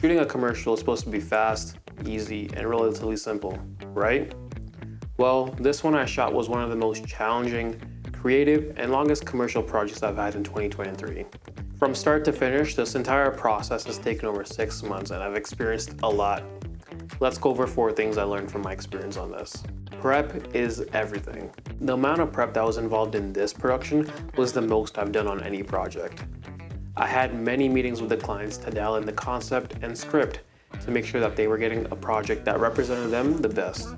Shooting a commercial is supposed to be fast, easy, and relatively simple, right? Well, this one I shot was one of the most challenging, creative, and longest commercial projects I've had in 2023. From start to finish, this entire process has taken over 6 months and I've experienced a lot. Let's go over 4 things I learned from my experience on this. Prep is everything. The amount of prep that was involved in this production was the most I've done on any project. I had many meetings with the clients to dial in the concept and script to make sure that they were getting a project that represented them the best.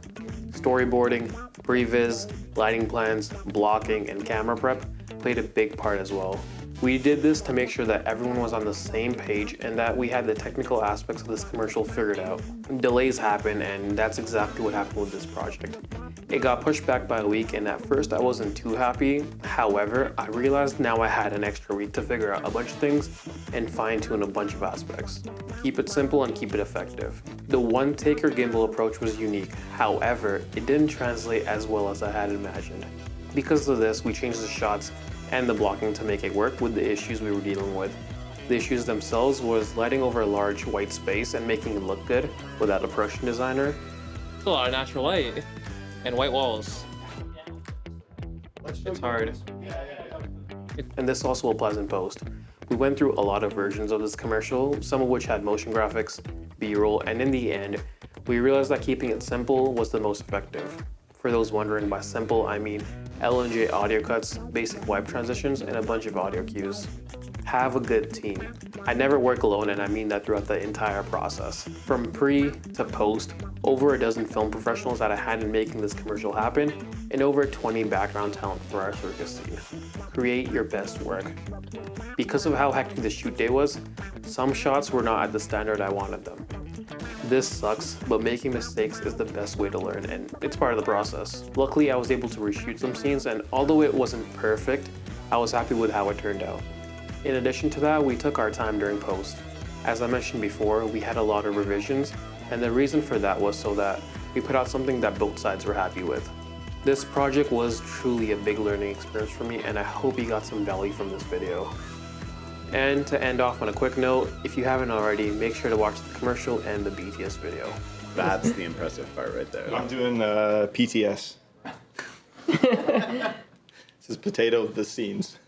Storyboarding, previs, lighting plans, blocking, and camera prep played a big part as well. We did this to make sure that everyone was on the same page and that we had the technical aspects of this commercial figured out. Delays happen, and that's exactly what happened with this project. It got pushed back by a week, and at first I wasn't too happy. However, I realized now I had an extra week to figure out a bunch of things and fine-tune a bunch of aspects. Keep it simple and keep it effective. The one-taker gimbal approach was unique. However, it didn't translate as well as I had imagined. Because of this, we changed the shots and the blocking to make it work with the issues we were dealing with. The issues themselves was lighting over a large white space and making it look good without a production designer. It's a lot of natural light and white walls. It's hard. And this also applies in post. We went through a lot of versions of this commercial, some of which had motion graphics, B-roll, and in the end, we realized that keeping it simple was the most effective. For those wondering by simple, I mean L&J audio cuts, basic wipe transitions, and a bunch of audio cues. Have a good team. I never work alone, and I mean that throughout the entire process. From pre to post, over a dozen film professionals had a hand in making this commercial happen, and over 20 background talent for our circus scene. Create your best work. Because of how hectic the shoot day was, some shots were not at the standard I wanted them. This sucks, but making mistakes is the best way to learn, and it's part of the process. Luckily, I was able to reshoot some scenes, and although it wasn't perfect, I was happy with how it turned out. In addition to that, we took our time during post. As I mentioned before, we had a lot of revisions, and the reason for that was so that we put out something that both sides were happy with. This project was truly a big learning experience for me, and I hope you got some value from this video. And to end off on a quick note, if you haven't already, make sure to watch the commercial and the BTS video. That's the impressive part right there. I'm doing PTS. This is potato the scenes.